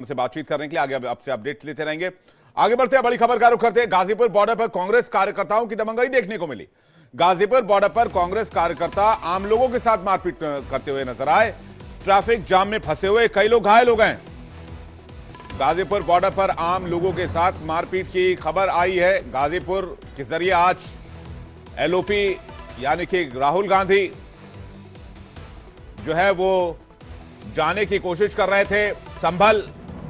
से बातचीत करने के लिए आगे आपसे अपडेट्स लेते रहेंगे। आगे बढ़ते हैं, बड़ी खबर का रुख करते हैं। गाजीपुर बॉर्डर पर कांग्रेस कार्यकर्ताओं की दबंगई देखने को मिली। गाजीपुर बॉर्डर पर कांग्रेस कार्यकर्ता आम लोगों के साथ मारपीट करते हुए नजर आए। ट्रैफिक जाम में फंसे हुए कई लोग घायल हो गए। गाजीपुर बॉर्डर पर आम लोगों के साथ मारपीट की खबर आई है। गाजीपुर के जरिए आज एलओपी यानी कि राहुल गांधी जो है वो जाने की कोशिश कर रहे थे संभल।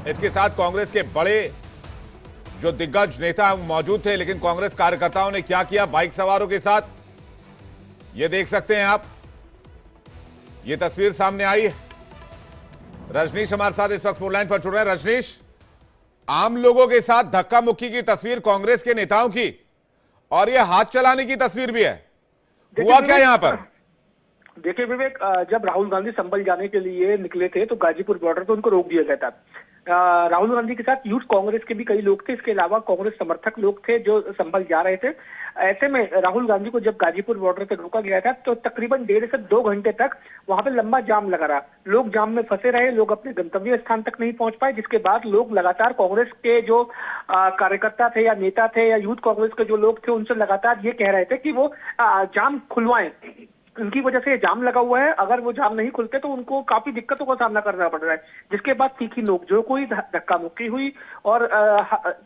इसके साथ कांग्रेस के बड़े जो दिग्गज नेता मौजूद थे, लेकिन कांग्रेस कार्यकर्ताओं ने क्या किया बाइक सवारों के साथ, ये देख सकते हैं आप। ये तस्वीर सामने आई। रजनीश हमारे साथ इस वक्त फोन लाइन पर जुड़ रहे हैं। रजनीश, आम लोगों के साथ धक्का मुक्की की तस्वीर कांग्रेस के नेताओं की, और ये हाथ चलाने की तस्वीर भी है। हुआ क्या यहां पर? देखिए विवेक, जब राहुल गांधी संभल जाने के लिए निकले थे तो गाजीपुर बॉर्डर पर उनको रोक दिया गया था। राहुल गांधी के साथ यूथ कांग्रेस के भी कई लोग थे, इसके अलावा कांग्रेस समर्थक लोग थे जो संभल जा रहे थे। ऐसे में राहुल गांधी को जब गाजीपुर बॉर्डर पर रोका गया था तो तकरीबन 1.5 से 2 घंटे तक वहां पे लंबा जाम लगा रहा। लोग जाम में फंसे रहे, लोग अपने गंतव्य स्थान तक नहीं पहुंच पाए, जिसके बाद लोग लगातार कांग्रेस के जो कार्यकर्ता थे या नेता थे या यूथ कांग्रेस के जो लोग थे उनसे लगातार ये कह रहे थे कि वो जाम खुलवाएं। उनकी वजह से जाम लगा हुआ है, अगर वो जाम नहीं खुलते तो उनको काफी दिक्कतों का सामना करना पड़ रहा है। जिसके बाद तीखी नोकझोंक हुई, धक्का मुक्की हुई और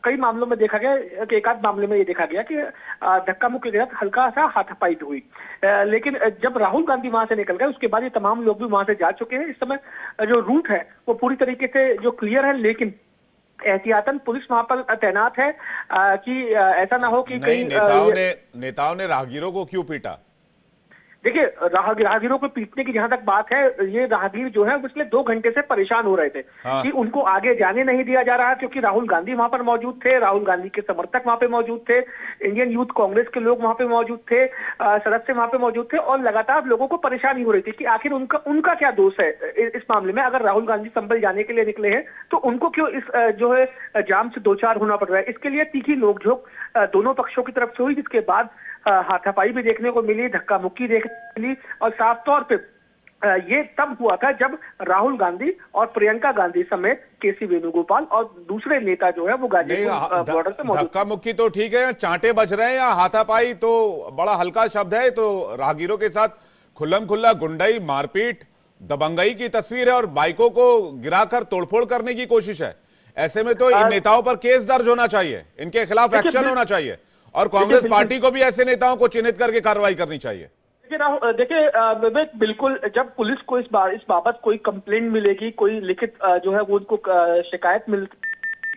कई मामलों में देखा गया कि एक आध मामले में ये देखा गया कि धक्का मुक्की के साथ हल्का सा हाथापाई हुई। लेकिन जब राहुल गांधी वहां से निकल गए उसके बाद ये तमाम लोग भी वहां से जा चुके हैं। इस समय जो रूट है वो पूरी तरीके से जो क्लियर है, लेकिन एहतियातन पुलिस वहां पर तैनात है कि ऐसा ना हो कि कई नेताओं ने राहगीरों को क्यों पीटा? देखिए, राहगीरों को पीटने की जहां तक बात है, ये राहगीर जो है पिछले 2 घंटे से परेशान हो रहे थे कि उनको आगे जाने नहीं दिया जा रहा, क्योंकि राहुल गांधी वहां पर मौजूद थे, राहुल गांधी के समर्थक वहां पे मौजूद थे, इंडियन यूथ कांग्रेस के लोग वहां पे मौजूद थे, सदस्य वहां पे मौजूद थे और लगातार लोगों को परेशानी हो रही थी कि आखिर उनका क्या दोष है इस मामले में। अगर राहुल गांधी संभल जाने के लिए निकले हैं तो उनको क्यों इस जो है जाम से दो चार होना पड़ रहा है। इसके लिए तीखी नोकझोंक दोनों पक्षों की तरफ से हुई, जिसके बाद हाथापाई भी देखने को मिली, धक्का मुक्की देखने को मिली। और साफ तौर पे ये तब हुआ था जब राहुल गांधी और प्रियंका गांधी समेत केसी वेणुगोपाल और दूसरे नेता जो है वो गाजीपुर बॉर्डर पे मौजूद। धक्का मुक्की तो ठीक है, चांटे बज रहे हैं, या हाथापाई तो बड़ा हल्का शब्द है। तो राहगीरों के साथ खुल्लम खुल्ला गुंडाई, मारपीट, दबंगई की तस्वीर है और बाइकों को गिराकर तोड़फोड़ करने की कोशिश है। ऐसे में तो इन नेताओं पर केस दर्ज होना चाहिए, इनके खिलाफ एक्शन होना चाहिए और कांग्रेस पार्टी को भी ऐसे नेताओं को चिन्हित करके कार्रवाई करनी चाहिए। देखिए विवेक, बिल्कुल जब पुलिस को इस बाबत कोई कंप्लेंट मिलेगी, कोई लिखित जो है वो उनको शिकायत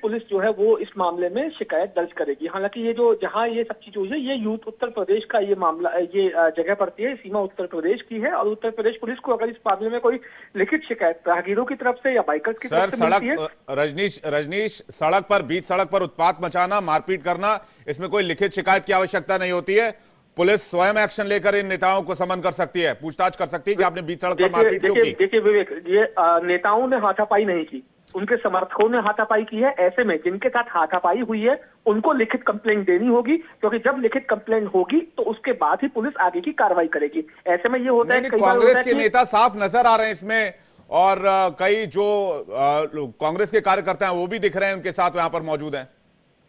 पुलिस जो है वो इस मामले में शिकायत दर्ज करेगी। हालांकि ये जो जहां ये सब चीज हुई है, ये यूथ उत्तर प्रदेश का ये मामला, ये जगह पड़ती है, सीमा उत्तर प्रदेश की है और उत्तर प्रदेश पुलिस को अगर इस मामले में कोई लिखित शिकायत राहगीरों की तरफ से या बाइकर्स की तरफ से मिलती है। रजनीश, सड़क पर, बीच सड़क पर उत्पात मचाना, मारपीट करना, इसमें कोई लिखित शिकायत की आवश्यकता नहीं होती है। पुलिस स्वयं एक्शन लेकर इन नेताओं को समन कर सकती है, पूछताछ कर सकती है कि आपने बीच सड़क पर मारपीट क्यों की। देखिए विवेक, ये नेताओं ने हाथापाई नहीं की, उनके समर्थकों ने हाथापाई की है। ऐसे में जिनके साथ हाथापाई हुई है उनको लिखित कंप्लेंट देनी होगी, क्योंकि जब लिखित कंप्लेंट होगी तो उसके बाद ही पुलिस आगे की कार्रवाई करेगी। ऐसे में ये होता है कि कांग्रेस के नेता साफ नजर आ रहे हैं इसमें, और कई जो कांग्रेस के कार्यकर्ता हैं वो भी दिख रहे हैं उनके साथ वहां पर मौजूद हैं।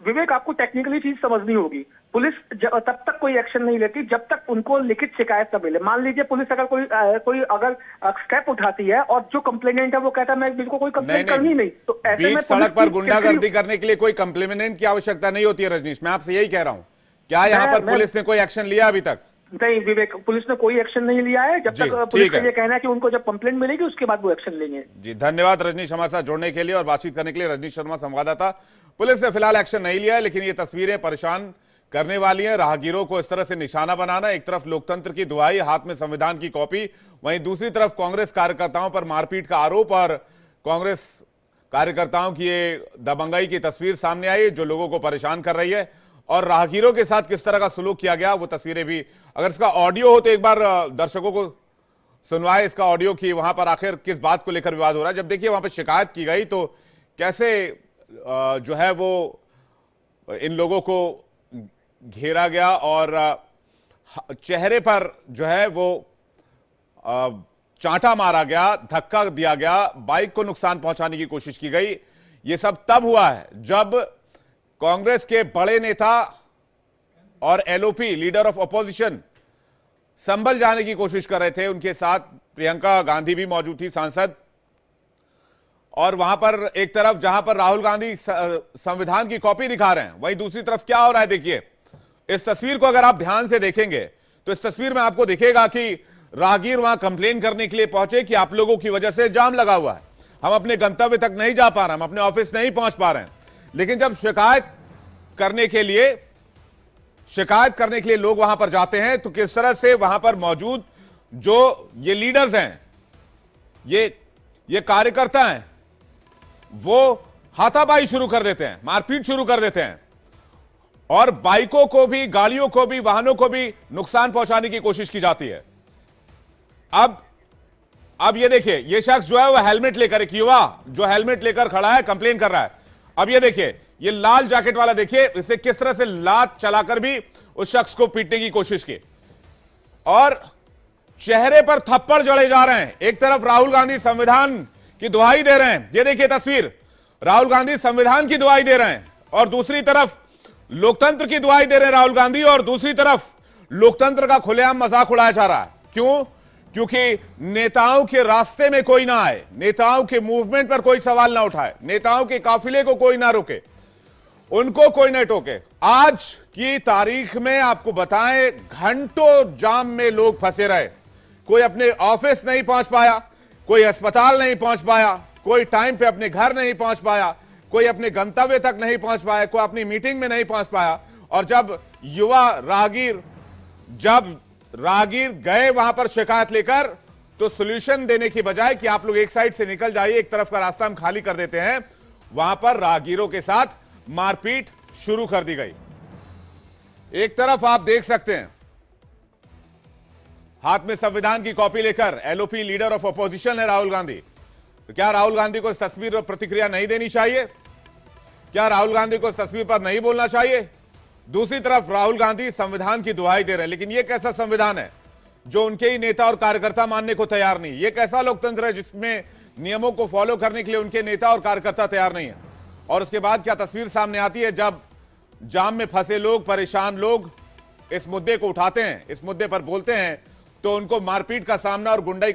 विवेक, आपको टेक्निकली चीज समझनी होगी। पुलिस तब तक कोई एक्शन नहीं लेती जब तक उनको लिखित शिकायत न मिले। मान लीजिए पुलिस अगर कोई अगर स्टेप उठाती है और जो कंप्लेनेंट है वो कहता है मैं बिल्कुल कोई कंप्लेंट करनी नहीं, तो ऐसे में सड़क पर गुंडागर्दी करने के लिए कोई कंप्लेनेंट की आवश्यकता नहीं होती है। रजनीश, मैं आपसे यही कह रहा हूं, क्या यहाँ पर पुलिस ने कोई एक्शन लिया अभी तक? नहीं विवेक, पुलिस ने कोई एक्शन नहीं लिया है। जब तक पुलिस का ये कहना है कि उनको जब कंप्लेंट मिलेगी उसके बाद वो एक्शन लेंगे। जी, धन्यवाद रजनीश हमारे साथ जुड़ने के लिए और बातचीत करने के लिए। रजनीश शर्मा, संवाददाता। पुलिस ने फिलहाल एक्शन नहीं लिया है, लेकिन ये तस्वीरें परेशान करने वाली हैं। राहगीरों को इस तरह से निशाना बनाना, एक तरफ लोकतंत्र की दुहाई, हाथ में संविधान की कॉपी, वहीं दूसरी तरफ कांग्रेस कार्यकर्ताओं पर मारपीट का आरोप और कांग्रेस कार्यकर्ताओं की ये दबंगई की तस्वीर सामने आई जो लोगों को परेशान कर रही है। और राहगीरों के साथ किस तरह का सुलूक किया गया वो तस्वीरें भी, अगर इसका ऑडियो हो तो एक बार दर्शकों को सुनवाए इसका ऑडियो की, वहां पर आखिर किस बात को लेकर विवाद हो रहा है। जब देखिए वहां पर शिकायत की गई तो कैसे जो है वो इन लोगों को घेरा गया और चेहरे पर जो है वो चांटा मारा गया, धक्का दिया गया, बाइक को नुकसान पहुंचाने की कोशिश की गई। ये सब तब हुआ है जब कांग्रेस के बड़े नेता और एलओपी लीडर ऑफ अपोजिशन संभल जाने की कोशिश कर रहे थे। उनके साथ प्रियंका गांधी भी मौजूद थी, सांसद। और वहां पर एक तरफ जहां पर राहुल गांधी संविधान की कॉपी दिखा रहे हैं, वहीं दूसरी तरफ क्या हो रहा है देखिए। इस तस्वीर को अगर आप ध्यान से देखेंगे तो इस तस्वीर में आपको दिखेगा कि राहगीर वहां कंप्लेन करने के लिए पहुंचे कि आप लोगों की वजह से जाम लगा हुआ है, हम अपने गंतव्य तक नहीं जा पा रहे हैं, हम अपने ऑफिस नहीं पहुंच पा रहे हैं। लेकिन जब शिकायत करने के लिए लोग वहां पर जाते हैं तो किस तरह से वहां पर मौजूद जो ये लीडर्स हैं, ये कार्यकर्ता हैं, वो हाथापाई शुरू कर देते हैं, मारपीट शुरू कर देते हैं और बाइकों को भी, गाड़ियों को भी, वाहनों को भी नुकसान पहुंचाने की कोशिश की जाती है। अब ये देखिए, ये शख्स जो है वो हेलमेट लेकर, एक युवा जो हेलमेट लेकर खड़ा है, कंप्लेन कर रहा है। अब ये देखिए, ये लाल जैकेट वाला देखिए, इसे किस तरह से लात चलाकर भी उस शख्स को पीटने की कोशिश की और चेहरे पर थप्पड़ जड़े जा रहे हैं। एक तरफ राहुल गांधी संविधान की दुहाई दे रहे हैं, ये देखिए तस्वीर, राहुल गांधी संविधान की दुहाई दे रहे हैं और दूसरी तरफ लोकतंत्र की दुहाई दे रहे हैं राहुल गांधी, और दूसरी तरफ लोकतंत्र का खुलेआम मजाक उड़ाया जा रहा है। क्यों? क्योंकि नेताओं के रास्ते में कोई ना आए, नेताओं के मूवमेंट पर कोई सवाल ना उठाए, नेताओं के काफिले को कोई ना रोके, उनको कोई ना टोके। आज की तारीख में आपको बताएं, घंटों जाम में लोग फंसे रहे, कोई अपने ऑफिस नहीं पहुंच पाया, कोई अस्पताल नहीं पहुंच पाया, कोई टाइम पे अपने घर नहीं पहुंच पाया, कोई अपने गंतव्य तक नहीं पहुंच पाया, कोई अपनी मीटिंग में नहीं पहुंच पाया। और जब राहगीर गए वहां पर शिकायत लेकर, तो सॉल्यूशन देने की बजाय कि आप लोग एक साइड से निकल जाइए, एक तरफ का रास्ता हम खाली कर देते हैं, वहां पर राहगीरों के साथ मारपीट शुरू कर दी गई। एक तरफ आप देख सकते हैं हाथ में संविधान की कॉपी लेकर एलओपी लीडर ऑफ अपोजिशन है राहुल गांधी। तो क्या राहुल गांधी को इस तस्वीर पर प्रतिक्रिया नहीं देनी चाहिए? क्या राहुल गांधी को इस तस्वीर पर नहीं बोलना चाहिए? दूसरी तरफ राहुल गांधी संविधान की दुहाई दे रहे हैं, लेकिन यह कैसा संविधान है जो उनके ही नेता और कार्यकर्ता मानने को तैयार नहीं? यह कैसा लोकतंत्र है जिसमें नियमों को फॉलो करने के लिए उनके नेता और कार्यकर्ता तैयार नहीं है? और उसके बाद क्या तस्वीर सामने आती है जब जाम में फंसे लोग, परेशान लोग इस मुद्दे को उठाते हैं, इस मुद्दे पर बोलते हैं, तो उनको मारपीट का सामना और गुंडाई